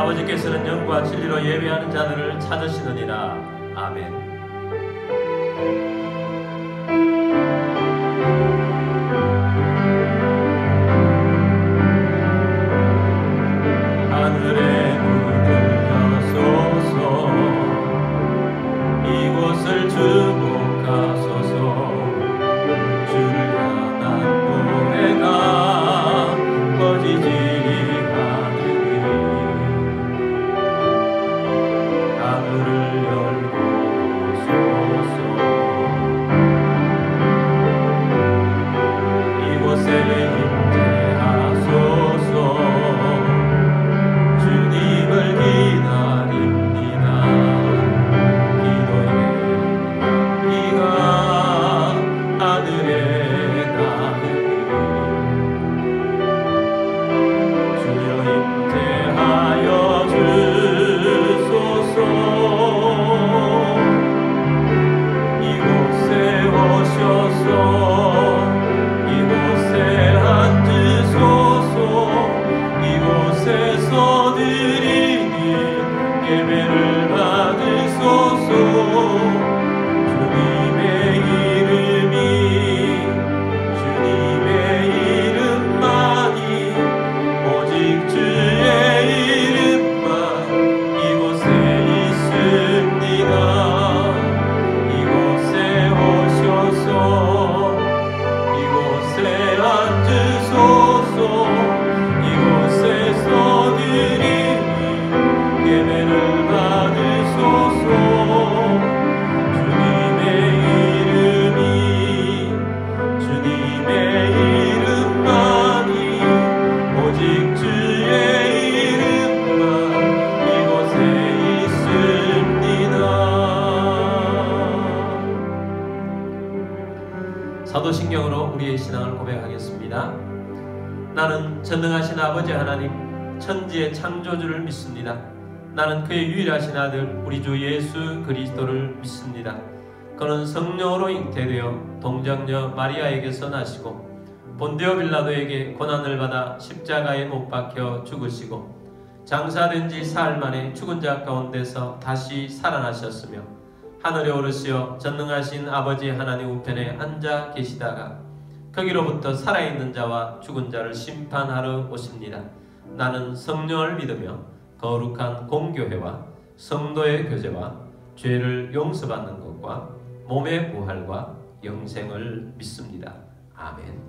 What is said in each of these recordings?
아버지께서는 영과 진리로 예배하는 자들을 찾으시느니라. 아멘. 하늘에 문을 여소서, 이곳을 주목하소서. 주를 향한 노래가 퍼지지 하느니, 하늘을 열고 소서. 이곳에 사도신경으로 우리의 신앙을 고백하겠습니다. 나는 전능하신 아버지 하나님, 천지의 창조주를 믿습니다. 나는 그의 유일하신 아들 우리 주 예수 그리스도를 믿습니다. 그는 성령으로 잉태되어 동정녀 마리아에게서 나시고 본디오 빌라도에게 고난을 받아 십자가에 못 박혀 죽으시고 장사된 지 사흘 만에 죽은 자 가운데서 다시 살아나셨으며 하늘에 오르시어 전능하신 아버지 하나님 우편에 앉아 계시다가 거기로부터 살아있는 자와 죽은 자를 심판하러 오십니다. 나는 성령을 믿으며 거룩한 공교회와 성도의 교제와 죄를 용서받는 것과 몸의 부활과 영생을 믿습니다. 아멘.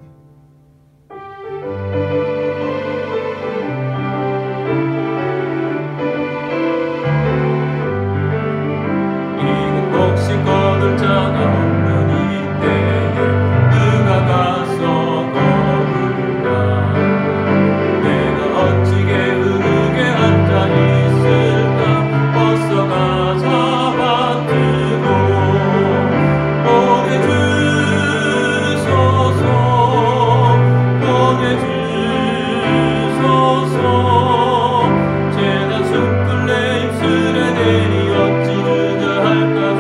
혹시 거둘 자가 없는 이때에 누가 가서 거둘까? 내가 어찌 게으르게 앉아 있을까? 어서 가자 받들고 보내주소서, 보내주소서. 재단 숯불 내 입술에 대니 어찌 주저할까?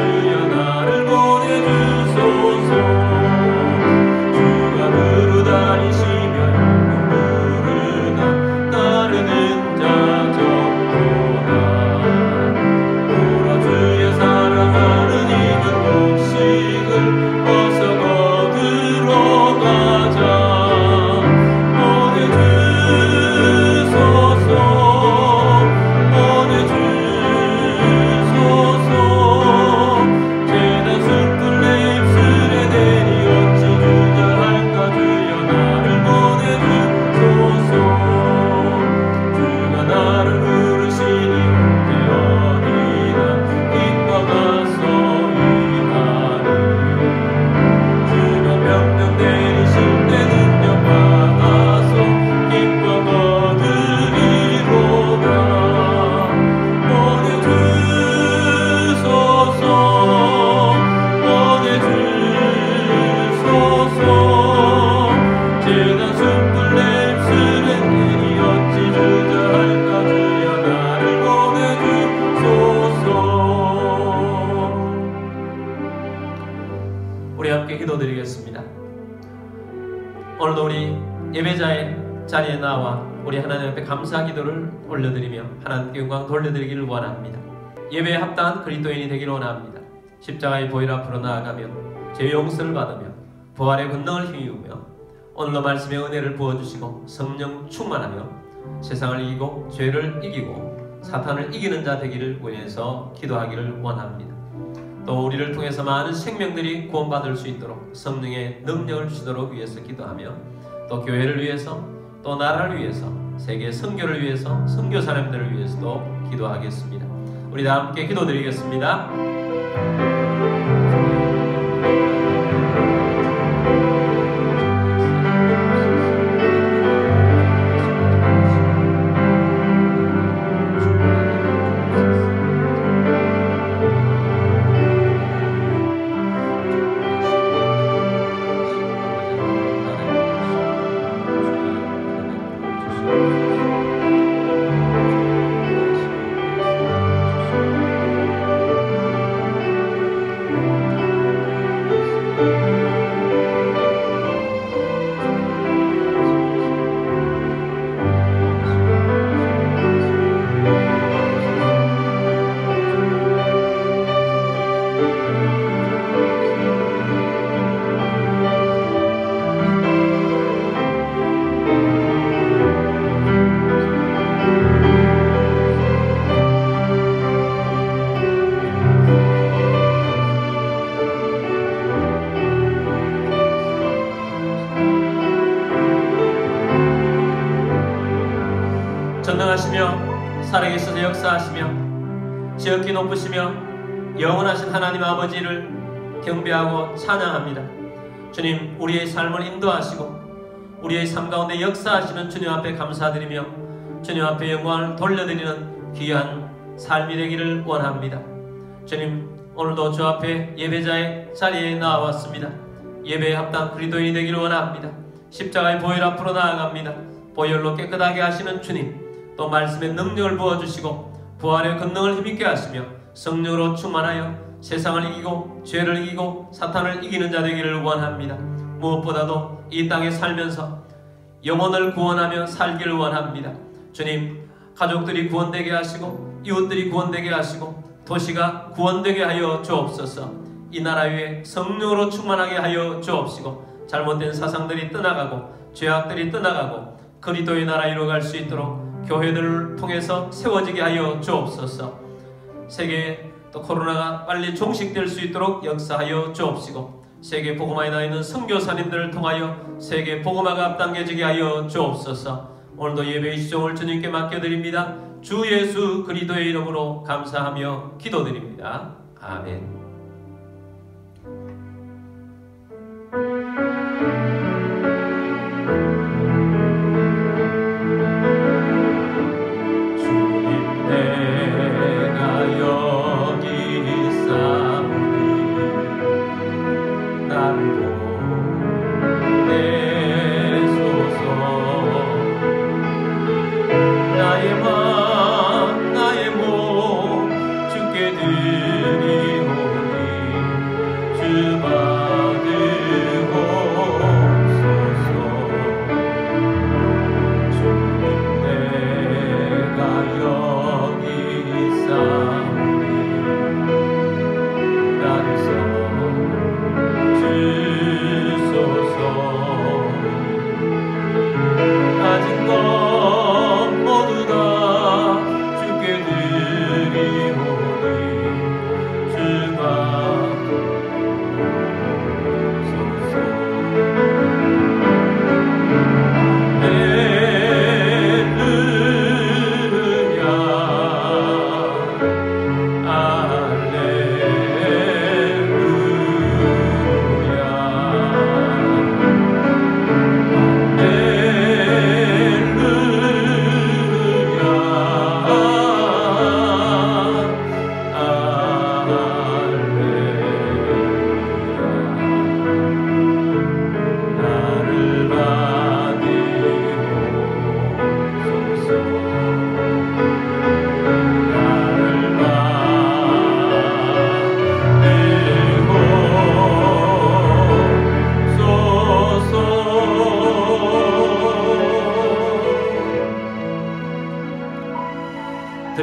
우리 하나님 앞에 감사 기도를 올려드리며 하나님께 영광 돌려드리기를 원합니다. 예배에 합당한 그리스도인이 되기를 원합니다. 십자가의 보혈 앞으로 나아가며 죄 용서를 받으며 부활의 권능을 힘입으며 오늘도 말씀의 은혜를 부어주시고 성령 충만하며 세상을 이기고 죄를 이기고 사탄을 이기는 자 되기를 위해서 기도하기를 원합니다. 또 우리를 통해서 많은 생명들이 구원받을 수 있도록 성령의 능력을 주도록 위해서 기도하며 또 교회를 위해서 또 나라를 위해서 세계 선교를 위해서 선교 사람들을 위해서도 기도하겠습니다. 우리 다 함께 기도드리겠습니다. 전능하시며 살아계셔서 역사하시며 지극히 높으시며 영원하신 하나님 아버지를 경배하고 찬양합니다. 주님, 우리의 삶을 인도하시고 우리의 삶 가운데 역사하시는 주님 앞에 감사드리며 주님 앞에 영광을 돌려드리는 귀한 삶이 되기를 원합니다. 주님, 오늘도 주 앞에 예배자의 자리에 나와왔습니다. 예배에 합당한 그리스도인이 되기를 원합니다. 십자가의 보혈 앞으로 나아갑니다. 보혈로 깨끗하게 하시는 주님, 또 말씀의 능력을 부어주시고 부활의 권능을 힘있게 하시며 성령으로 충만하여 세상을 이기고 죄를 이기고 사탄을 이기는 자 되기를 원합니다. 무엇보다도 이 땅에 살면서 영혼을 구원하며 살기를 원합니다. 주님, 가족들이 구원되게 하시고 이웃들이 구원되게 하시고 도시가 구원되게 하여 주옵소서. 이 나라 위에 성령으로 충만하게 하여 주옵시고 잘못된 사상들이 떠나가고 죄악들이 떠나가고 그리스도의 나라 이루어갈 수 있도록 교회들을 통해서 세워지게 하여 주옵소서. 세계에 또 코로나가 빨리 종식될 수 있도록 역사하여 주옵시고 세계 복음화에 나 있는 선교사님들을 통하여 세계 복음화가 앞당겨지게 하여 주옵소서. 오늘도 예배의 시종을 주님께 맡겨드립니다. 주 예수 그리스도의 이름으로 감사하며 기도드립니다. 아멘. 나를 서 주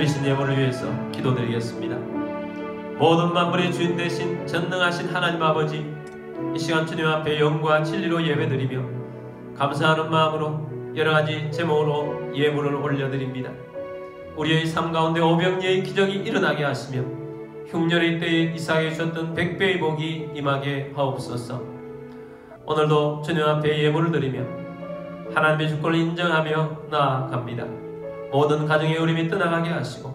드리신 예물을 위해서 기도드리겠습니다. 모든 만물의 주인 되신 전능하신 하나님 아버지, 이 시간 주님 앞에 영과 진리로 예배드리며 감사하는 마음으로 여러가지 제목으로 예물을 올려드립니다. 우리의 삶 가운데 오병이의 기적이 일어나게 하시며 흉년의 때에 이삭에게 주셨던 100배의 복이 임하게 하옵소서. 오늘도 주님 앞에 예물을 드리며 하나님의 주권을 인정하며 나아갑니다. 모든 가정의 어려움이 떠나가게 하시고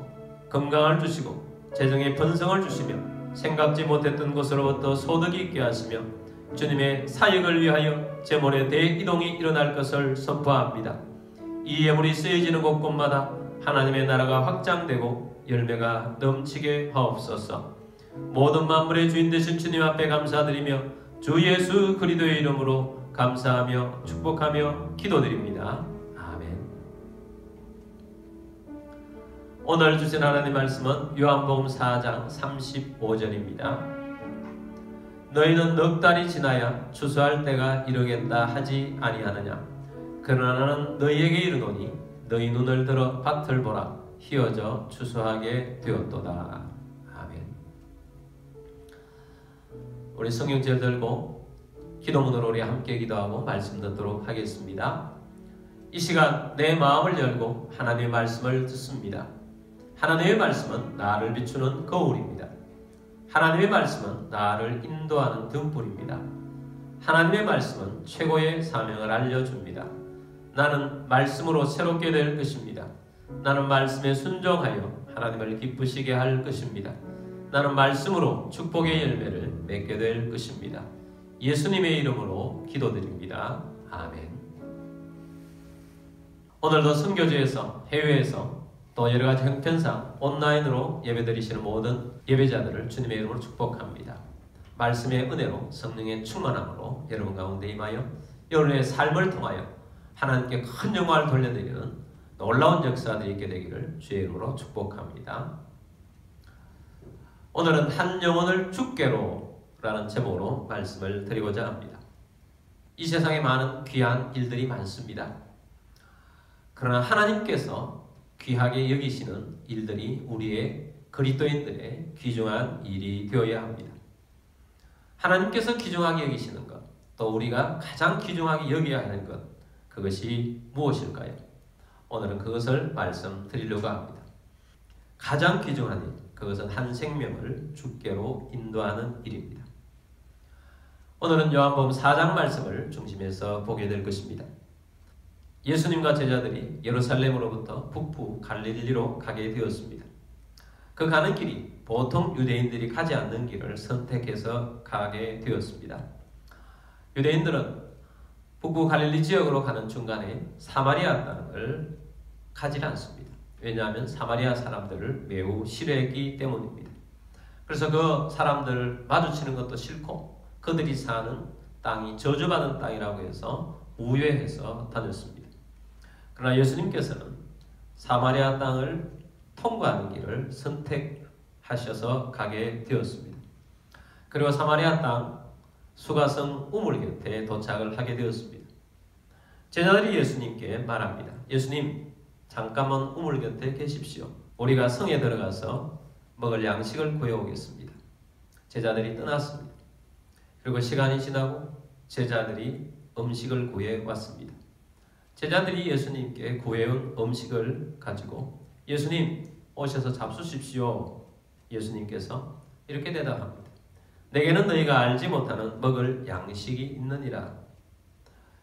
건강을 주시고 재정의 번성을 주시며 생각지 못했던 곳으로부터 소득이 있게 하시며 주님의 사역을 위하여 제물의 대이동이 일어날 것을 선포합니다. 이 예물이 쓰여지는 곳곳마다 하나님의 나라가 확장되고 열매가 넘치게 하옵소서. 모든 만물의 주인 되신 주님 앞에 감사드리며 주 예수 그리스도의 이름으로 감사하며 축복하며 기도드립니다. 아멘. 오늘 주신 하나님 말씀은 요한복음 4장 35절입니다. 너희는 넉 달이 지나야 추수할 때가 이르겠다 하지 아니하느냐. 그러나 나는 너희에게 이르노니 너희 눈을 들어 밭을 보라. 휘어져 추수하게 되었도다. 아멘. 우리 성경절 들고 기도문으로 우리 함께 기도하고 말씀 듣도록 하겠습니다. 이 시간 내 마음을 열고 하나님의 말씀을 듣습니다. 하나님의 말씀은 나를 비추는 거울입니다. 하나님의 말씀은 나를 인도하는 등불입니다. 하나님의 말씀은 최고의 사명을 알려줍니다. 나는 말씀으로 새롭게 될 것입니다. 나는 말씀에 순종하여 하나님을 기쁘시게 할 것입니다. 나는 말씀으로 축복의 열매를 맺게 될 것입니다. 예수님의 이름으로 기도드립니다. 아멘. 오늘도 선교지에서, 해외에서 또 여러가지 형편상 온라인으로 예배드리시는 모든 예배자들을 주님의 이름으로 축복합니다. 말씀의 은혜로 성령의 충만함으로 여러분 가운데 임하여 여러분의 삶을 통하여 하나님께 큰 영광을 돌려드리는 놀라운 역사들이 있게 되기를 주의 이름으로 축복합니다. 오늘은 한 영혼을 주께로 라는 제목으로 말씀을 드리고자 합니다. 이 세상에 많은 귀한 일들이 많습니다. 그러나 하나님께서 귀하게 여기시는 일들이 우리의 그리스도인들의 귀중한 일이 되어야 합니다. 하나님께서 귀중하게 여기시는 것, 또 우리가 가장 귀중하게 여겨야 하는 것, 그것이 무엇일까요? 오늘은 그것을 말씀드리려고 합니다. 가장 귀중한 일, 그것은 한 생명을 주께로 인도하는 일입니다. 오늘은 요한복음 4장 말씀을 중심해서 보게 될 것입니다. 예수님과 제자들이 예루살렘으로부터 북부 갈릴리로 가게 되었습니다. 그 가는 길이 보통 유대인들이 가지 않는 길을 선택해서 가게 되었습니다. 유대인들은 북부 갈릴리 지역으로 가는 중간에 사마리아 땅을 가지 않습니다. 왜냐하면 사마리아 사람들을 매우 싫어했기 때문입니다. 그래서 그 사람들을 마주치는 것도 싫고 그들이 사는 땅이 저주받은 땅이라고 해서 우회해서 다녔습니다. 그러나 예수님께서는 사마리아 땅을 통과하는 길을 선택하셔서 가게 되었습니다. 그리고 사마리아 땅 수가성 우물 곁에 도착을 하게 되었습니다. 제자들이 예수님께 말합니다. 예수님, 잠깐만 우물 곁에 계십시오. 우리가 성에 들어가서 먹을 양식을 구해오겠습니다. 제자들이 떠났습니다. 그리고 시간이 지나고 제자들이 음식을 구해왔습니다. 제자들이 예수님께 구해온 음식을 가지고 예수님 오셔서 잡수십시오. 예수님께서 이렇게 대답합니다. 내게는 너희가 알지 못하는 먹을 양식이 있느니라.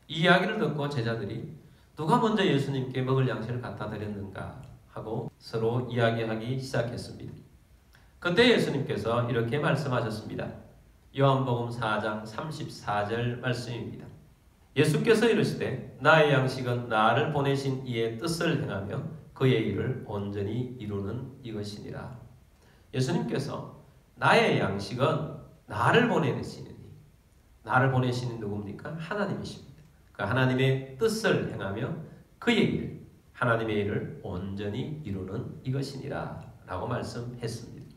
이 이야기를 듣고 제자들이 누가 먼저 예수님께 먹을 양식을 갖다 드렸는가 하고 서로 이야기하기 시작했습니다. 그때 예수님께서 이렇게 말씀하셨습니다. 요한복음 4장 34절 말씀입니다. 예수께서 이르시되 나의 양식은 나를 보내신 이의 뜻을 행하며 그의 일을 온전히 이루는 이것이니라. 예수님께서 나의 양식은 나를 보내시는 이, 나를 보내시는 누굽니까? 하나님이십니다. 그 하나님의 뜻을 행하며 그의 일, 하나님의 일을 온전히 이루는 이것이니라 라고 말씀했습니다.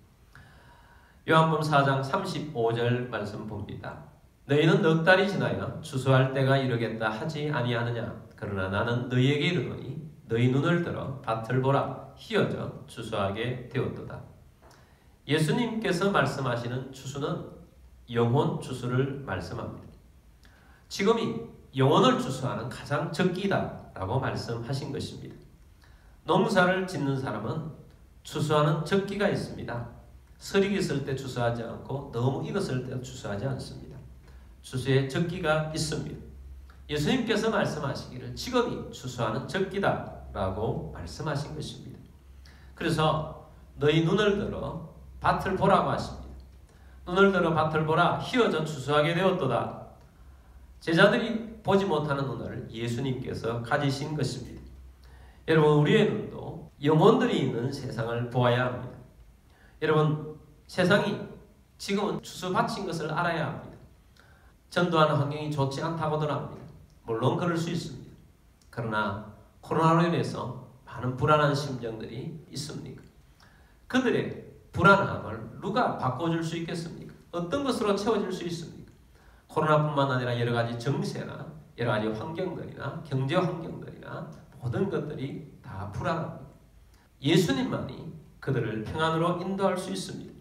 요한복음 4장 35절 말씀 봅니다. 너희는 넉 달이 지나야 추수할 때가 이르겠다 하지 아니하느냐. 그러나 나는 너희에게 이르노니 너희 눈을 들어 밭을 보라. 휘어져 추수하게 되었도다. 예수님께서 말씀하시는 추수는 영혼 추수를 말씀합니다. 지금이 영혼을 추수하는 가장 적기다라고 말씀하신 것입니다. 농사를 짓는 사람은 추수하는 적기가 있습니다. 설이 있을 때 추수하지 않고 너무 익었을 때 추수하지 않습니다. 추수의 적기가 있습니다. 예수님께서 말씀하시기를 지금이 추수하는 적기다라고 말씀하신 것입니다. 그래서 너희 눈을 들어 밭을 보라고 하십니다. 눈을 들어 밭을 보라, 휘어져 추수하게 되었도다. 제자들이 보지 못하는 눈을 예수님께서 가지신 것입니다. 여러분, 우리의 눈도 영혼들이 있는 세상을 보아야 합니다. 여러분, 세상이 지금은 추수받친 것을 알아야 합니다. 전도하는 환경이 좋지 않다고들 합니다. 물론 그럴 수 있습니다. 그러나 코로나로 인해서 많은 불안한 심정들이 있습니까? 그들의 불안함을 누가 바꿔줄 수 있겠습니까? 어떤 것으로 채워질 수 있습니까? 코로나뿐만 아니라 여러 가지 정세나 여러 가지 환경들이나 경제 환경들이나 모든 것들이 다 불안합니다. 예수님만이 그들을 평안으로 인도할 수 있습니다.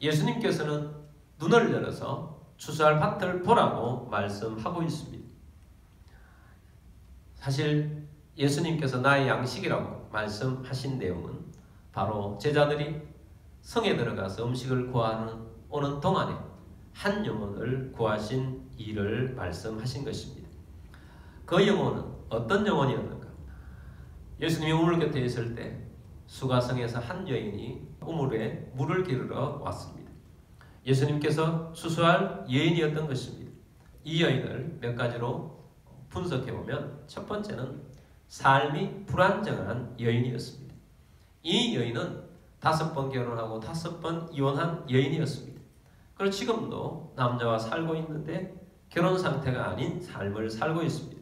예수님께서는 눈을 열어서 추수할 밭을 보라고 말씀하고 있습니다. 사실 예수님께서 나의 양식이라고 말씀하신 내용은 바로 제자들이 성에 들어가서 음식을 구하는 오는 동안에 한 영혼을 구하신 일을 말씀하신 것입니다. 그 영혼은 어떤 영혼이었는가? 예수님이 우물 곁에 있을 때 수가성에서 한 여인이 우물에 물을 기르러 왔습니다. 예수님께서 추수할 여인이었던 것입니다. 이 여인을 몇 가지로 분석해보면 첫 번째는 삶이 불안정한 여인이었습니다. 이 여인은 5번 결혼하고 5번 이혼한 여인이었습니다. 그리고 지금도 남자와 살고 있는데 결혼 상태가 아닌 삶을 살고 있습니다.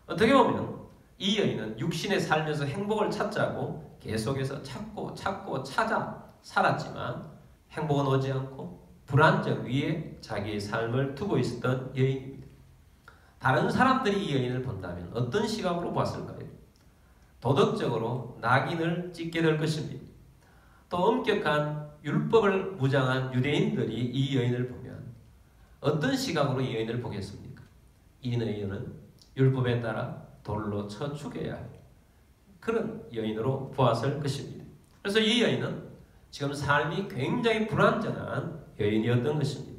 어떻게 보면 이 여인은 육신의 삶에서 행복을 찾자고 계속해서 찾고 찾아 살았지만 행복은 오지 않고 불안정 위에 자기의 삶을 두고 있었던 여인입니다. 다른 사람들이 이 여인을 본다면 어떤 시각으로 보았을까요? 도덕적으로 낙인을 찍게 될 것입니다. 또 엄격한 율법을 무장한 유대인들이 이 여인을 보면 어떤 시각으로 이 여인을 보겠습니까? 이 여인은 율법에 따라 돌로 쳐 죽여야 할 그런 여인으로 보았을 것입니다. 그래서 이 여인은 지금 삶이 굉장히 불안정한 여인이었던 것입니다.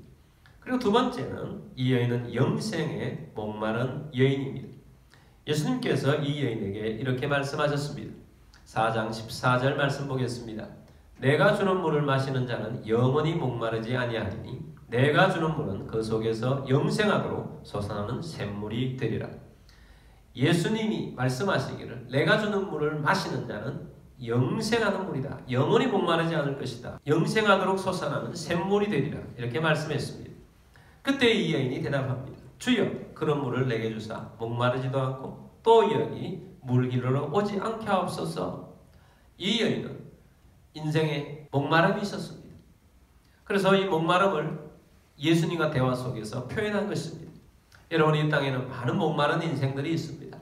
그리고 두 번째는 이 여인은 영생에 목마른 여인입니다. 예수님께서 이 여인에게 이렇게 말씀하셨습니다. 4장 14절 말씀 보겠습니다. 내가 주는 물을 마시는 자는 영원히 목마르지 아니하리니 내가 주는 물은 그 속에서 영생하도록 솟아나는 샘물이 되리라. 예수님이 말씀하시기를 내가 주는 물을 마시는 자는 영생하는 물이다. 영원히 목마르지 않을 것이다. 영생하도록 솟아나는 샘물이 되리라. 이렇게 말씀했습니다. 그때 이 여인이 대답합니다. 주여, 그런 물을 내게 주사 목마르지도 않고 또 여기 물 기르러 오지 않게 하옵소서. 이 여인은 인생에 목마름이 있었습니다. 그래서 이 목마름을 예수님과 대화 속에서 표현한 것입니다. 여러분, 이 땅에는 많은 목마른 인생들이 있습니다.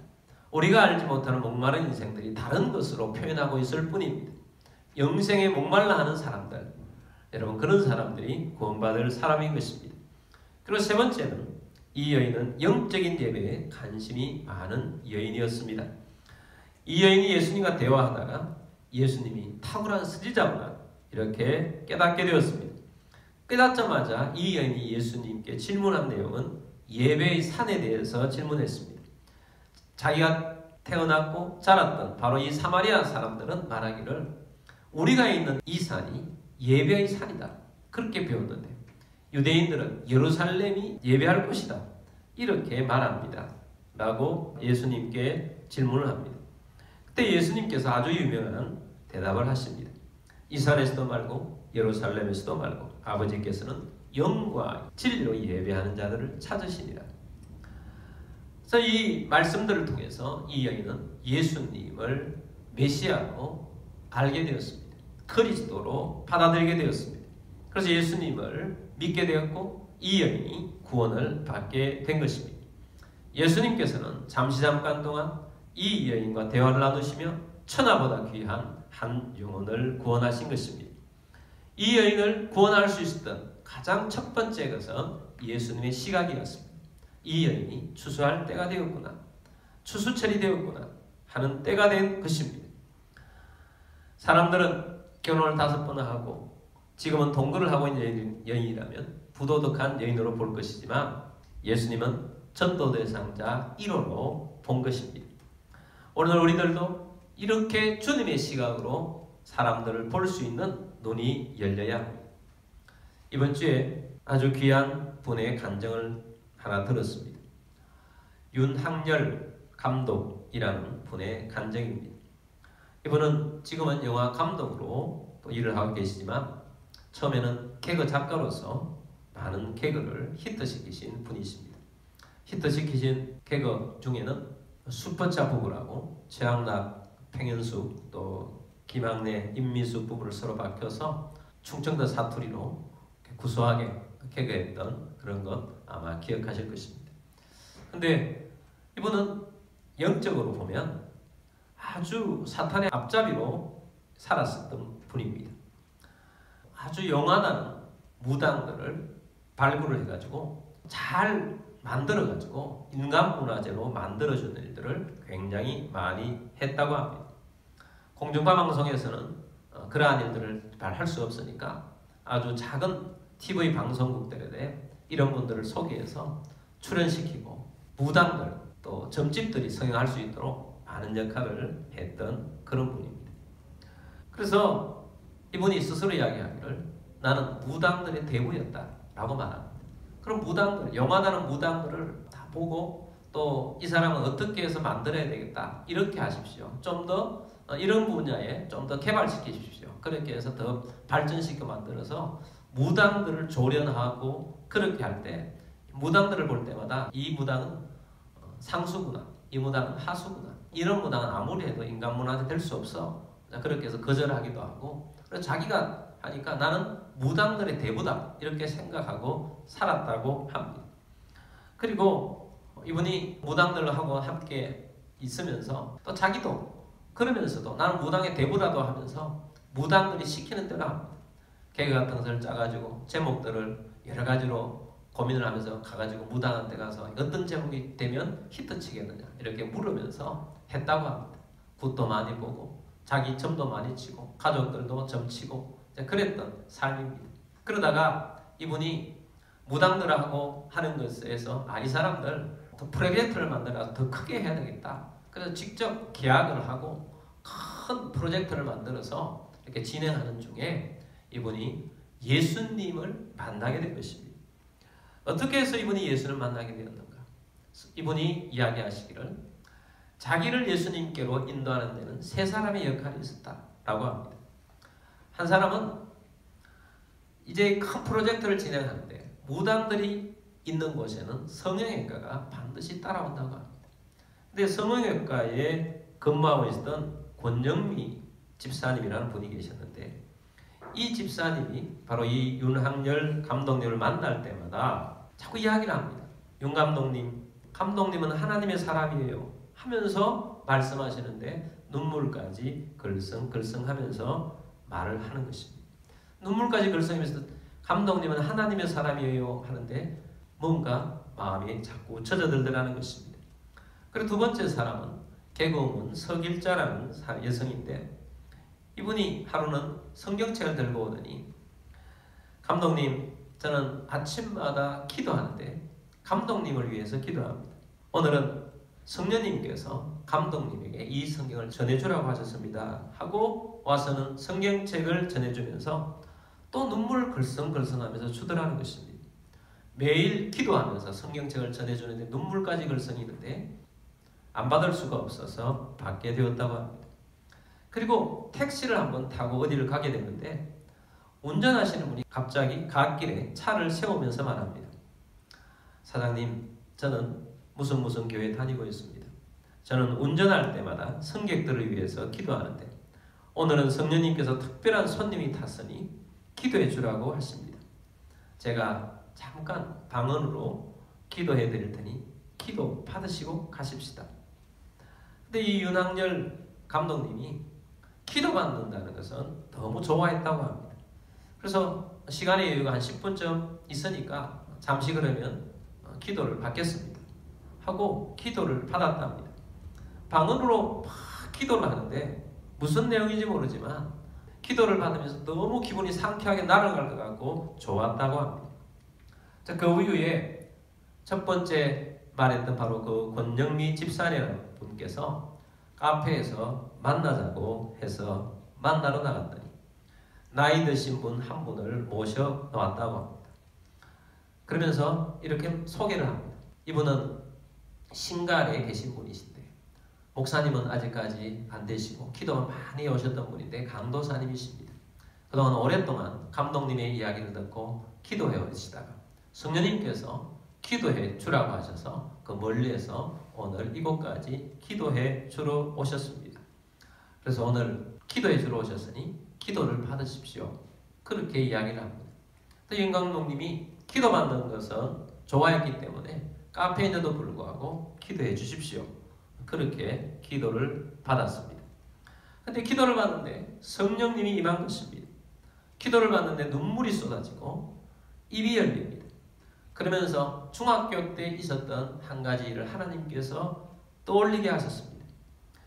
우리가 알지 못하는 목마른 인생들이 다른 것으로 표현하고 있을 뿐입니다. 영생에 목말라 하는 사람들, 여러분, 그런 사람들이 구원받을 사람인 것입니다. 그리고 세 번째는 이 여인은 영적인 예배에 관심이 많은 여인이었습니다. 이 여인이 예수님과 대화하다가 예수님이 탁월한 스지자구나 이렇게 깨닫게 되었습니다. 깨닫자마자 이 여인이 예수님께 질문한 내용은 예배의 산에 대해서 질문했습니다. 자기가 태어났고 자랐던 바로 이 사마리아 사람들은 말하기를 우리가 있는 이 산이 예배의 산이다 그렇게 배웠는데 유대인들은 예루살렘이 예배할 곳이다 이렇게 말합니다 라고 예수님께 질문을 합니다. 그때 예수님께서 아주 유명한 대답을 하십니다. 이 산에서도 말고 예루살렘에서도 말고 아버지께서는 영과 진리로 예배하는 자들을 찾으시니라. 그래서 이 말씀들을 통해서 이 여인은 예수님을 메시아로 알게 되었습니다. 그리스도로 받아들이게 되었습니다. 그래서 예수님을 믿게 되었고 이 여인이 구원을 받게 된 것입니다. 예수님께서는 잠깐 동안 이 여인과 대화를 나누시며 천하보다 귀한 한 영혼을 구원하신 것입니다. 이 여인을 구원할 수 있었던 가장 첫 번째 것은 예수님의 시각이었습니다. 이 여인이 추수할 때가 되었구나, 추수철이 되었구나 하는 때가 된 것입니다. 사람들은 결혼을 5번 하고 지금은 동거를 하고 있는 여인이라면 부도덕한 여인으로 볼 것이지만 예수님은 전도 대상자 1호로 본 것입니다. 오늘 우리들도 이렇게 주님의 시각으로 사람들을 볼 수 있는 눈이 열려야 합니다. 이번 주에 아주 귀한 분의 간증을 하나 들었습니다. 윤학열 감독이라는 분의 간증입니다. 이분은 지금은 영화 감독으로 또 일을 하고 계시지만 처음에는 개그 작가로서 많은 개그를 히트시키신 분이십니다. 히트시키신 개그 중에는 슈퍼차 부부라고 최양락, 팽현숙, 또 김학래, 임미수 부부를 서로 바뀌어서 충청도 사투리로 구수하게 개그했던 그런 것 아마 기억하실 것입니다. 근데 이분은 영적으로 보면 아주 사탄의 앞잡이로 살았었던 분입니다. 아주 영원한 무당들을 발굴을 해가지고 잘 만들어가지고 인간문화재로 만들어주는 일들을 굉장히 많이 했다고 합니다. 공중파 방송에서는 그러한 일들을 잘 할 수 없으니까 아주 작은 TV 방송국들에 이런 분들을 소개해서 출연시키고 무당들 또 점집들이 성행할 수 있도록 많은 역할을 했던 그런 분입니다. 그래서 이분이 스스로 이야기하기를 나는 무당들의 대부였다라고 말합니다. 그럼 무당들, 영원한 무당들을 다 보고 또 이 사람은 어떻게 해서 만들어야 되겠다 이렇게 하십시오. 좀 더 이런 분야에 좀 더 개발시키십시오. 그렇게 해서 더 발전시켜 만들어서 무당들을 조련하고 그렇게 할 때 무당들을 볼 때마다 이 무당은 상수구나, 이 무당은 하수구나, 이런 무당은 아무리 해도 인간문화재 될 수 없어. 그렇게 해서 거절하기도 하고 그래서 자기가 하니까 나는 무당들의 대부다 이렇게 생각하고 살았다고 합니다. 그리고 이분이 무당들하고 함께 있으면서 또 자기도 그러면서도 나는 무당의 대부라도 하면서 무당들이 시키는 대로 합니다. 개그 같은 것을 짜가지고 제목들을 여러 가지로 고민을 하면서 가가지고 무당한테 가서 어떤 제목이 되면 히트치겠느냐 이렇게 물으면서 했다고 합니다. 굿도 많이 보고 자기 점도 많이 치고 가족들도 점 치고 그랬던 삶입니다. 그러다가 이분이 무당들하고 하는 것에서 이 사람들 더 프로젝트를 만들어서 더 크게 해야 되겠다. 그래서 직접 계약을 하고 큰 프로젝트를 만들어서 이렇게 진행하는 중에 이분이 예수님을 만나게 된 것입니다. 어떻게 해서 이분이 예수를 만나게 되었는가? 이분이 이야기하시기를 자기를 예수님께로 인도하는 데는 세 사람의 역할이 있었다라고 합니다. 한 사람은 이제 큰 프로젝트를 진행하는데 무당들이 있는 곳에는 성형외과가 반드시 따라온다고 합니다. 근데 성형외과에 근무하고 있었던 권영미 집사님이라는 분이 계셨는데 이 집사님이 바로 이 윤학열 감독님을 만날 때마다 자꾸 이야기를 합니다. 윤 감독님은 하나님의 사람이에요 하면서 말씀하시는데 눈물까지 글썽글썽하면서 말을 하는 것입니다. 눈물까지 글썽이면서 감독님은 하나님의 사람이에요 하는데 뭔가 마음이 자꾸 젖어들더라는 것입니다. 그리고 두 번째 사람은 개그우먼 서길자라는 여성인데 이분이 하루는 성경책을 들고 오더니 감독님 저는 아침마다 기도하는데 감독님을 위해서 기도합니다. 오늘은 성령님께서 감독님에게 이 성경을 전해주라고 하셨습니다 하고 와서는 성경책을 전해주면서 또 눈물 글썽글썽하면서 주더라는 것입니다. 매일 기도하면서 성경책을 전해주는데 눈물까지 글썽이는데 안 받을 수가 없어서 받게 되었다고 합니다. 그리고 택시를 한번 타고 어디를 가게 됐는데 운전하시는 분이 갑자기 갓길에 차를 세우면서 말합니다. 사장님, 저는 무슨 교회 다니고 있습니다. 저는 운전할 때마다 승객들을 위해서 기도하는데 오늘은 성령님께서 특별한 손님이 탔으니 기도해 주라고 하십니다. 제가 잠깐 방언으로 기도해 드릴 테니 기도 받으시고 가십시다. 근데 이 윤학열 감독님이 기도받는다는 것은 너무 좋아했다고 합니다. 그래서 시간의 여유가 한 10분쯤 있으니까 잠시 그러면 기도를 받겠습니다 하고 기도를 받았답니다. 방언으로 막 기도를 하는데 무슨 내용인지 모르지만 기도를 받으면서 너무 기분이 상쾌하게 날아갈 것 같고 좋았다고 합니다. 자, 그 이후에 첫 번째 말했던 바로 그 권영미 집사라는 분께서 카페에서 만나자고 해서 만나러 나갔더니 나이 드신 분 한 분을 모셔 놓았다고 합니다. 그러면서 이렇게 소개를 합니다. 이분은 신갈에 계신 분이신데 목사님은 아직까지 안 되시고 기도가 많이 오셨던 분인데 강도사님이십니다. 그동안 오랫동안 감독님의 이야기를 듣고 기도해 오시다가 성령님께서 기도해 주라고 하셔서 그 멀리에서 오늘 이곳까지 기도해 주러 오셨습니다. 그래서 오늘 기도해 주러 오셨으니 기도를 받으십시오. 그렇게 이야기를 합니다. 또 윤 감독님이 기도받는 것은 좋아했기 때문에 카페인데도 불구하고 기도해 주십시오. 그렇게 기도를 받았습니다. 근데 기도를 받는데 성령님이 임한 것입니다. 기도를 받는데 눈물이 쏟아지고 입이 열립니다. 그러면서 중학교 때 있었던 한 가지 일을 하나님께서 떠올리게 하셨습니다.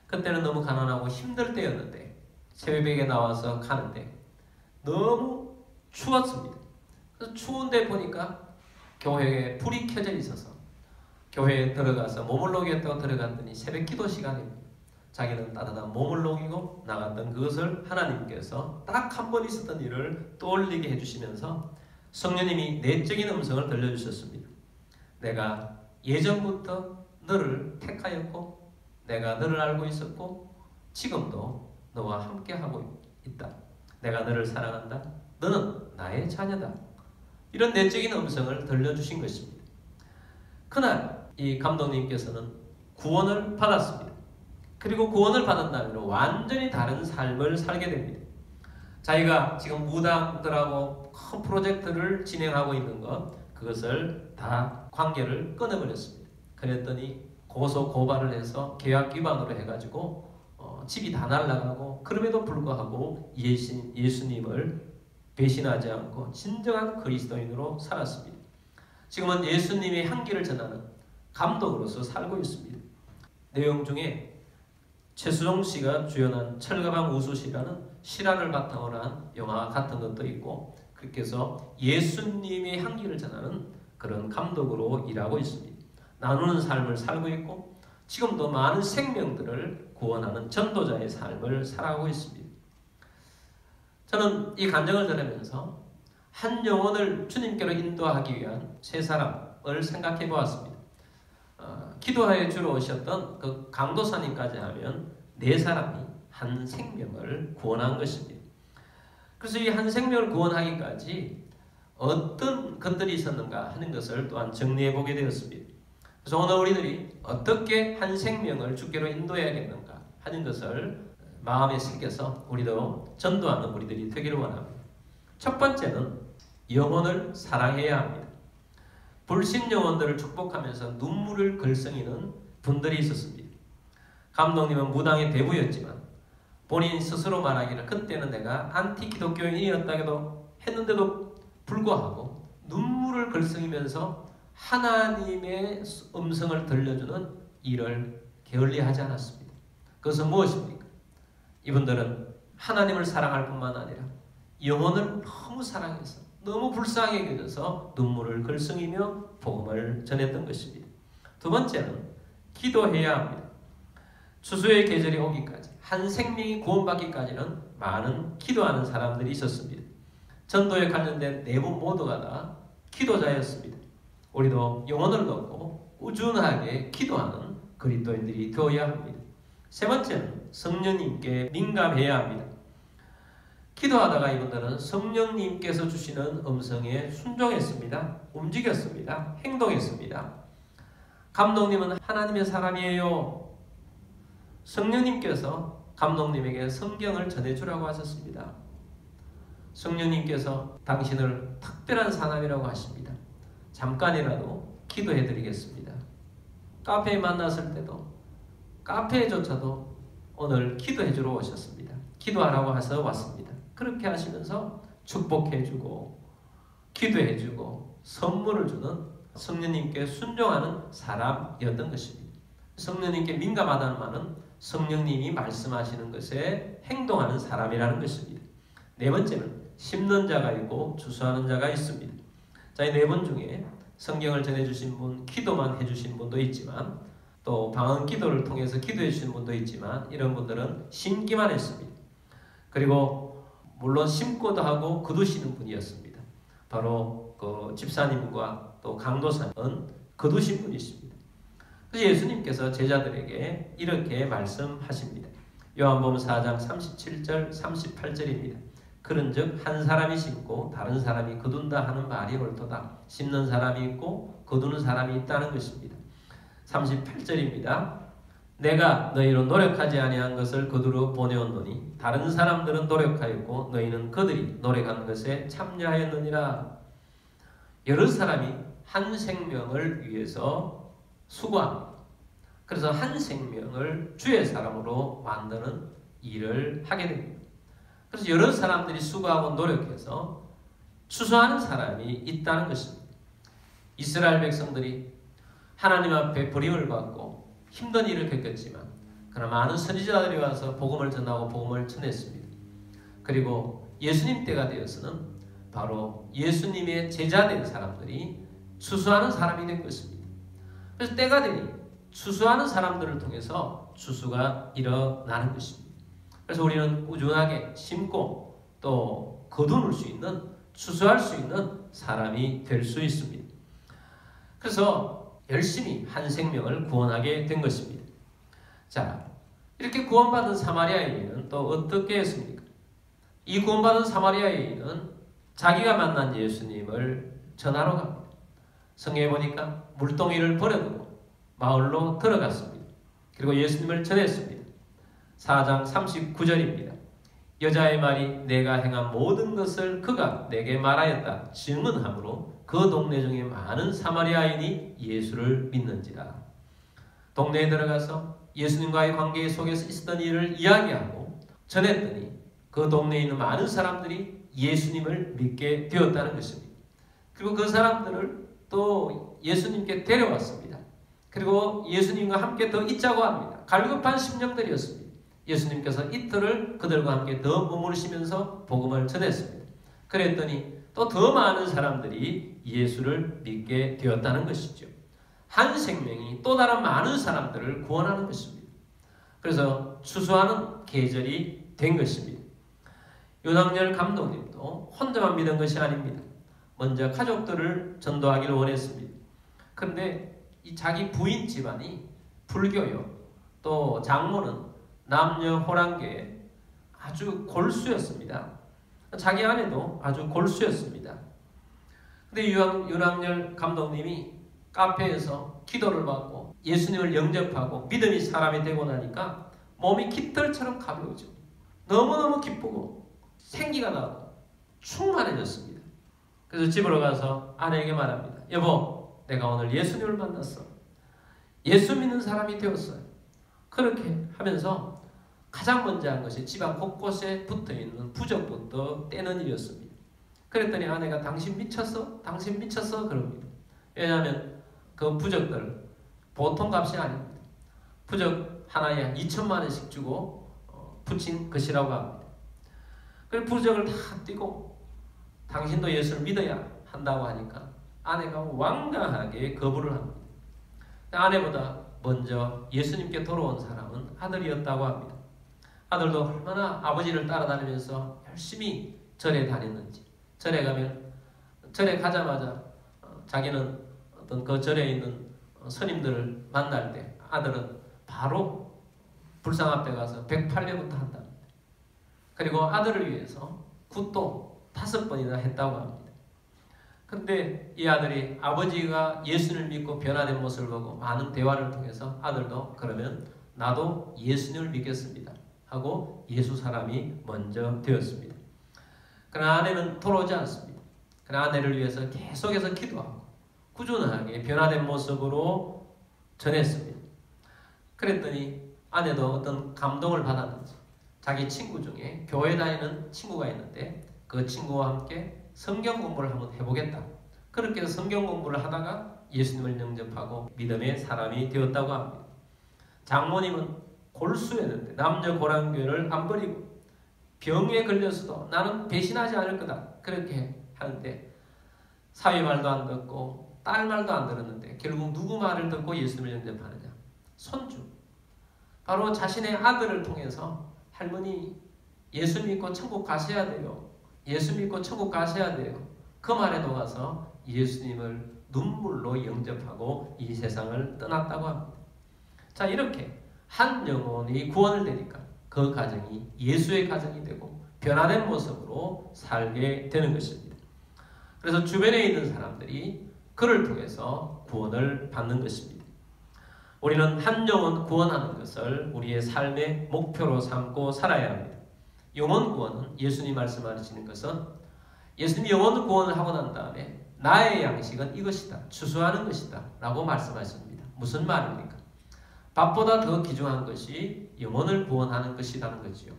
그때는 너무 가난하고 힘들 때였는데 새벽에 나와서 가는데 너무 추웠습니다. 그래서 추운데 보니까 교회에 불이 켜져 있어서 교회에 들어가서 몸을 녹이겠다고 들어갔더니 새벽 기도 시간입니다. 자기는 따뜻한 몸을 녹이고 나갔던 그것을 하나님께서 딱 한 번 있었던 일을 떠올리게 해주시면서 성령님이 내적인 음성을 들려주셨습니다. 내가 예전부터 너를 택하였고 내가 너를 알고 있었고 지금도 너와 함께하고 있다. 내가 너를 사랑한다. 너는 나의 자녀다. 이런 내적인 음성을 들려주신 것입니다. 그날 이 감독님께서는 구원을 받았습니다. 그리고 구원을 받은 다음에 완전히 다른 삶을 살게 됩니다. 자기가 지금 무당들하고 큰 프로젝트를 진행하고 있는 것, 그것을 다 관계를 끊어버렸습니다. 그랬더니 고소 고발을 해서 계약 위반으로 해가지고 집이 다 날아가고 그럼에도 불구하고 예수님을 배신하지 않고 진정한 그리스도인으로 살았습니다. 지금은 예수님의 향기를 전하는 감독으로서 살고 있습니다. 내용 중에 최수종 씨가 주연한 철가방 우수시라는 실화를 바탕으로 한 영화 같은 것도 있고 그렇게 해서 예수님의 향기를 전하는 그런 감독으로 일하고 있습니다. 나누는 삶을 살고 있고 지금도 많은 생명들을 구원하는 전도자의 삶을 살아가고 있습니다. 저는 이 간증을 들으면서 한 영혼을 주님께로 인도하기 위한 세 사람을 생각해 보았습니다. 기도하여 주러 오셨던 그 강도사님까지 하면 네 사람이 한 생명을 구원한 것입니다. 그래서 이 한 생명을 구원하기까지 어떤 것들이 있었는가 하는 것을 또한 정리해 보게 되었습니다. 그래서 오늘 우리들이 어떻게 한 생명을 주께로 인도해야겠는가 하는 것을 마음에 새겨서 우리도 전도하는 우리들이 되기를 원합니다. 첫 번째는 영혼을 사랑해야 합니다. 불신 영혼들을 축복하면서 눈물을 글썽이는 분들이 있었습니다. 감독님은 무당의 대부였지만 본인 스스로 말하기를 그때는 내가 안티 기독교인이었다고 했는데도 불구하고 눈물을 글썽이면서 하나님의 음성을 들려주는 일을 게을리하지 않았습니다. 그것은 무엇입니까? 이분들은 하나님을 사랑할 뿐만 아니라 영혼을 너무 사랑해서 너무 불쌍하게 여겨서 눈물을 글썽이며 복음을 전했던 것입니다. 두 번째는 기도해야 합니다. 추수의 계절이 오기까지 한 생명이 구원받기까지는 많은 기도하는 사람들이 있었습니다. 전도에 관련된 네 분 모두가 다 기도자였습니다. 우리도 영혼을 넣고 꾸준하게 기도하는 그리스도인들이 되어야 합니다. 세 번째는 성령님께 민감해야 합니다. 기도하다가 이분들은 성령님께서 주시는 음성에 순종했습니다. 움직였습니다. 행동했습니다. 감독님은 하나님의 사람이에요. 성령님께서 감독님에게 성경을 전해주라고 하셨습니다. 성령님께서 당신을 특별한 사람이라고 하십니다. 잠깐이라도 기도해드리겠습니다. 카페에 만났을 때도 카페에조차도 오늘 기도해주러 오셨습니다. 기도하라고 해서 왔습니다. 그렇게 하시면서 축복해주고 기도해주고 선물을 주는 성령님께 순종하는 사람이었던 것입니다. 성령님께 민감하다는 말은 성령님이 말씀하시는 것에 행동하는 사람이라는 것입니다. 네 번째는 심는 자가 있고 주수하는 자가 있습니다. 자, 이 네 분 중에 성경을 전해주신 분, 기도만 해주신 분도 있지만 또 방언 기도를 통해서 기도해 주신 분도 있지만 이런 분들은 심기만 했습니다. 그리고 물론 심고도 하고 거두시는 분이었습니다. 바로 그 집사님과 또 강도사는 거두신 분이십니다. 그래서 예수님께서 제자들에게 이렇게 말씀하십니다. 요한복음 4장 37절 38절입니다. 그런즉 한 사람이 심고 다른 사람이 거둔다 하는 말이 옳도다. 심는 사람이 있고 거두는 사람이 있다는 것입니다. 38절입니다. 내가 너희로 노력하지 아니한 것을 거두러 보내었노니 다른 사람들은 노력하였고 너희는 그들이 노력한 것에 참여하였느니라. 여러 사람이 한 생명을 위해서 수고합니다. 그래서 한 생명을 주의 사람으로 만드는 일을 하게 됩니다. 그래서 여러 사람들이 수고하고 노력해서 추수하는 사람이 있다는 것입니다. 이스라엘 백성들이 하나님 앞에 버림을 받고 힘든 일을 겪었지만 그러나 많은 선지자들이 와서 복음을 전하고 복음을 전했습니다. 그리고 예수님 때가 되어서는 바로 예수님의 제자된 사람들이 추수하는 사람이 된 것입니다. 그래서 때가 되니 추수하는 사람들을 통해서 추수가 일어나는 것입니다. 그래서 우리는 꾸준하게 심고 또 거두는 수 있는, 추수할 수 있는 사람이 될 수 있습니다. 그래서 열심히 한 생명을 구원하게 된 것입니다. 자, 이렇게 구원받은 사마리아 여인은 또 어떻게 했습니까? 이 구원받은 사마리아 여인은 자기가 만난 예수님을 전하러 갑니다. 성경에 보니까 물동이를 버려두고 마을로 들어갔습니다. 그리고 예수님을 전했습니다. 4장 39절입니다. 여자의 말이 내가 행한 모든 것을 그가 내게 말하였다 증언하므로 그 동네 중에 많은 사마리아인이 예수를 믿는지라. 동네에 들어가서 예수님과의 관계 속에서 있었던 일을 이야기하고 전했더니 그 동네에 있는 많은 사람들이 예수님을 믿게 되었다는 것입니다. 그리고 그 사람들을 또 예수님께 데려왔습니다. 그리고 예수님과 함께 더 있자고 합니다. 갈급한 심령들이었습니다. 예수님께서 이틀을 그들과 함께 더 머무르시면서 복음을 전했습니다. 그랬더니 또 더 많은 사람들이 예수를 믿게 되었다는 것이죠. 한 생명이 또 다른 많은 사람들을 구원하는 것입니다. 그래서 추수하는 계절이 된 것입니다. 윤학열 감독님도 혼자만 믿은 것이 아닙니다. 먼저 가족들을 전도하기를 원했습니다. 그런데 이 자기 부인 집안이 불교요. 또 장모는 남녀 호랑계에 아주 골수였습니다. 자기 아내도 아주 골수였습니다. 근데 윤학열 감독님이 카페에서 기도를 받고 예수님을 영접하고 믿음이 사람이 되고 나니까 몸이 깃털처럼 가벼워져. 너무너무 기쁘고 생기가 나고 충만해졌습니다. 그래서 집으로 가서 아내에게 말합니다. 여보, 내가 오늘 예수님을 만났어. 예수 믿는 사람이 되었어요. 그렇게 하면서 가장 먼저 한 것이 집안 곳곳에 붙어있는 부적부터 떼는 일이었습니다. 그랬더니 아내가 당신 미쳤어? 당신 미쳤어? 그럽니다. 왜냐하면 그 부적들 보통 값이 아닙니다. 부적 하나에 2천만 원씩 주고 붙인 것이라고 합니다. 그래서 부적을 다 띄고 당신도 예수를 믿어야 한다고 하니까 아내가 완강하게 거부를 합니다. 아내보다 먼저 예수님께 돌아온 사람은 아들이었다고 합니다. 아들도 얼마나 아버지를 따라다니면서 열심히 절에 다녔는지, 절에 가면 절에 가자마자 자기는 어떤 그 절에 있는 스님들을 만날 때 아들은 바로 불상 앞에 가서 108회부터 한답니다. 그리고 아들을 위해서 굿도 5번이나 했다고 합니다. 그런데 이 아들이 아버지가 예수를 믿고 변화된 모습을 보고 많은 대화를 통해서 아들도 그러면 나도 예수님을 믿겠습니다 하고 예수 사람이 먼저 되었습니다. 그러나 아내는 돌아오지 않습니다. 그러나 아내를 위해서 계속해서 기도하고 꾸준하게 변화된 모습으로 전했습니다. 그랬더니 아내도 어떤 감동을 받았는지 자기 친구 중에 교회 다니는 친구가 있는데 그 친구와 함께 성경 공부를 한번 해보겠다. 그렇게 해서 성경 공부를 하다가 예수님을 영접하고 믿음의 사람이 되었다고 합니다. 장모님은 골수였는데 남녀 고랑교회를 안 버리고 병에 걸려서도 나는 배신하지 않을 거다. 그렇게 하는데 사위 말도 안 듣고 딸 말도 안 들었는데 결국 누구 말을 듣고 예수님을 영접하느냐? 손주. 바로 자신의 아들을 통해서 할머니 예수 믿고 천국 가셔야 돼요. 예수 믿고 천국 가셔야 돼요. 그 말에 녹아서 예수님을 눈물로 영접하고 이 세상을 떠났다고 합니다. 자, 이렇게 한 영혼이 구원을 되니까 그 가정이 예수의 가정이 되고 변화된 모습으로 살게 되는 것입니다. 그래서 주변에 있는 사람들이 그를 통해서 구원을 받는 것입니다. 우리는 한 영혼 구원하는 것을 우리의 삶의 목표로 삼고 살아야 합니다. 영혼 구원은 예수님 말씀하시는 것은 예수님이 영혼 구원을 하고 난 다음에 나의 양식은 이것이다. 추수하는 것이다. 라고 말씀하십니다. 무슨 말입니까? 밥보다 더 귀중한 것이 영혼을 구원하는 것이라는 거지요.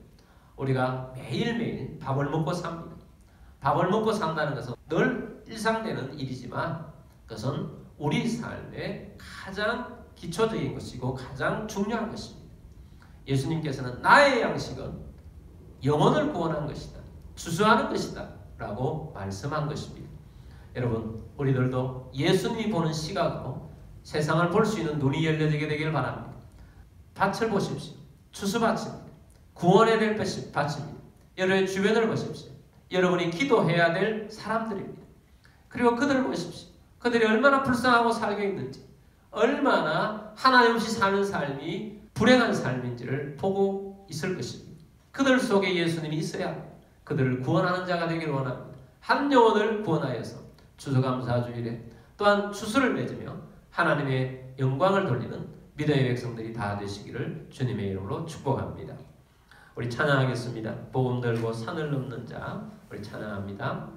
우리가 매일매일 밥을 먹고 삽니다. 밥을 먹고 산다는 것은 늘 일상되는 일이지만 그것은 우리 삶의 가장 기초적인 것이고 가장 중요한 것입니다. 예수님께서는 나의 양식은 영혼을 구원한 것이다. 추수하는 것이다. 라고 말씀한 것입니다. 여러분, 우리들도 예수님이 보는 시각으로 세상을 볼 수 있는 눈이 열려지게 되길 바랍니다. 밭을 보십시오. 추수밭입니다. 구원해야 될 밭입니다. 여러분의 주변을 보십시오. 여러분이 기도해야 될 사람들입니다. 그리고 그들을 보십시오. 그들이 얼마나 불쌍하고 살고 있는지, 얼마나 하나님 없이 사는 삶이 불행한 삶인지를 보고 있을 것입니다. 그들 속에 예수님이 있어야 합니다. 그들을 구원하는 자가 되기를 원합니다. 한 영혼을 구원하여서 추수감사주일에 또한 추수를 맺으며 하나님의 영광을 돌리는 믿음의 백성들이 다 되시기를 주님의 이름으로 축복합니다. 우리 찬양하겠습니다. 복음 들고 산을 넘는 자, 우리 찬양합니다.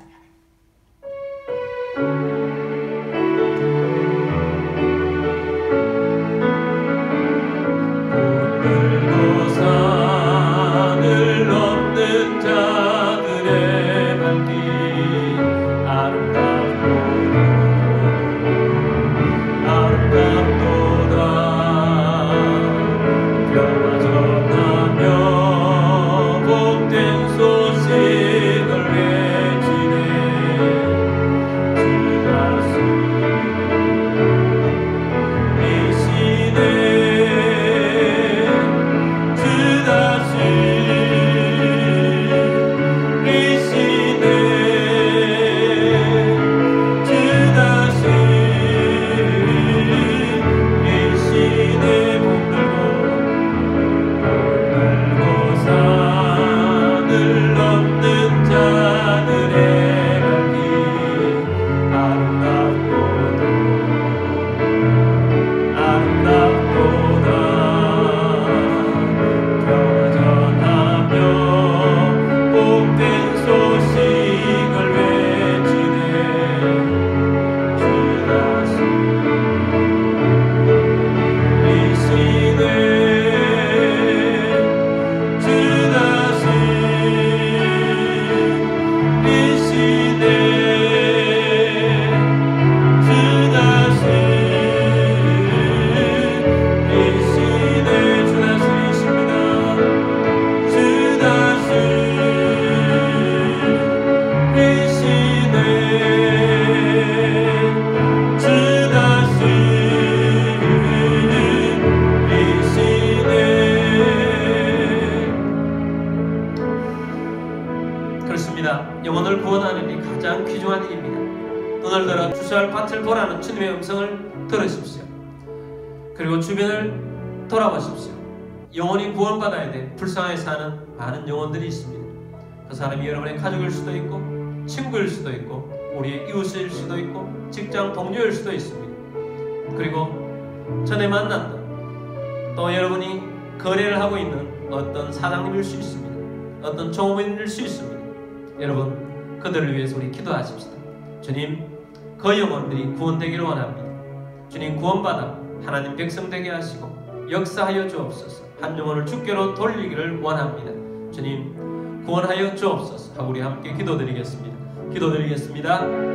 들고 산을 넘는 자들의 발길 아름답도다 평화 전하며 복된 소식을 외치네 주 영혼을 구원하는 일이 가장 귀중한 일입니다. 눈을 들어 추수할 밭을 보라는 주님의 음성을 들으십시오. 그리고 주변을 돌아보십시오. 영혼이 구원받아야 돼. 불쌍하게 사는 많은 영혼들이 있습니다. 그 사람이 여러분의 가족일 수도 있고 친구일 수도 있고 우리의 이웃일 수도 있고 직장 동료일 수도 있습니다. 그리고 전에 만났던 또 여러분이 거래를 하고 있는 어떤 사장님일 수 있습니다. 어떤 종업원일 수 있습니다. 여러분, 그들을 위해서 우리 기도하십시다. 주님, 그 영혼들이 구원되기를 원합니다. 주님, 구원받아 하나님 백성 되게 하시고 역사하여 주옵소서. 한 영혼을 주께로 돌리기를 원합니다. 주님 구원하여 주옵소서 하고 우리 함께 기도드리겠습니다. 기도드리겠습니다.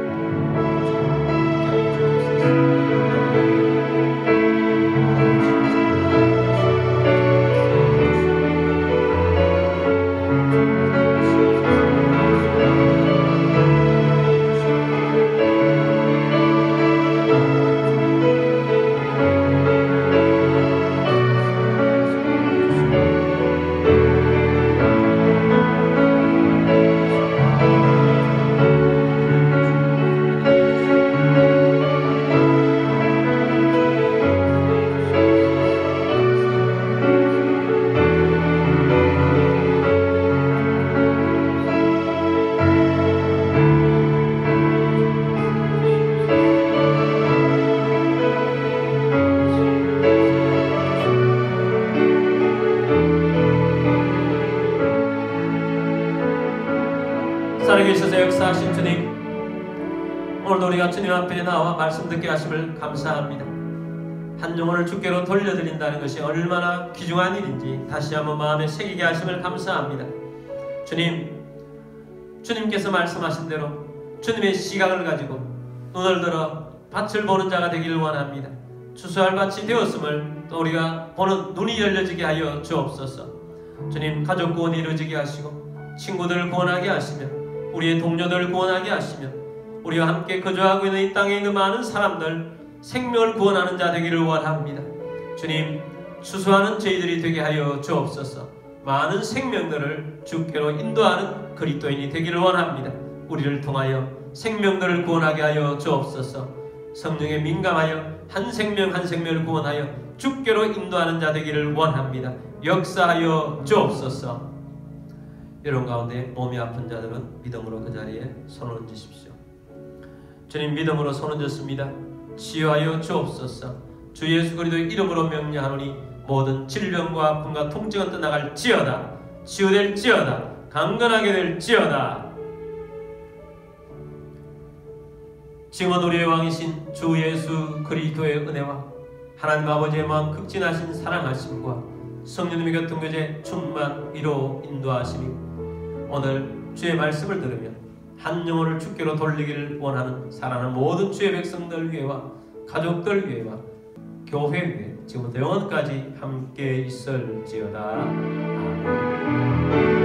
살아계셔서 역사하신 주님, 오늘도 우리가 주님 앞에 나와 말씀 듣게 하심을 감사합니다. 한 영혼을 주께로 돌려드린다는 것이 얼마나 귀중한 일인지 다시 한번 마음에 새기게 하심을 감사합니다. 주님, 주님께서 말씀하신 대로 주님의 시각을 가지고 눈을 들어 밭을 보는 자가 되기를 원합니다. 추수할 밭이 되었음을 또 우리가 보는 눈이 열려지게 하여 주옵소서. 주님, 가족 구원 이루어지게 하시고 친구들을 구원하게 하시며 우리의 동료들을 구원하게 하시며 우리와 함께 거주하고 있는 이 땅에 있는 많은 사람들 생명을 구원하는 자 되기를 원합니다. 주님, 추수하는 저희들이 되게 하여 주옵소서. 많은 생명들을 주께로 인도하는 그리스도인이 되기를 원합니다. 우리를 통하여 생명들을 구원하게 하여 주옵소서. 성령에 민감하여 한 생명 한 생명을 구원하여 주께로 인도하는 자 되기를 원합니다. 역사하여 주옵소서. 여러분 가운데 몸이 아픈 자들은 믿음으로 그 자리에 손을 얹으십시오. 주님, 믿음으로 손 얹었습니다. 치유하여 주옵소서. 주 예수 그리스도의 이름으로 명령하노니 모든 질병과 아픔과 통증은 떠나갈지어다. 치유될지어다. 강건하게 될지어다. 지금은 우리의 왕이신 주 예수 그리스도의 은혜와 하나님 아버지의 마음 극진하신 사랑하심과 성령님의 교통교제 충만 위로 인도하심이 오늘 주의 말씀을 들으며 한 영혼을 주께로 돌리기를 원하는 사랑하는 모든 주의 백성들 위에와 가족들 위에와 교회 위에 지금부터 영원까지 함께 있을지어다. 아멘.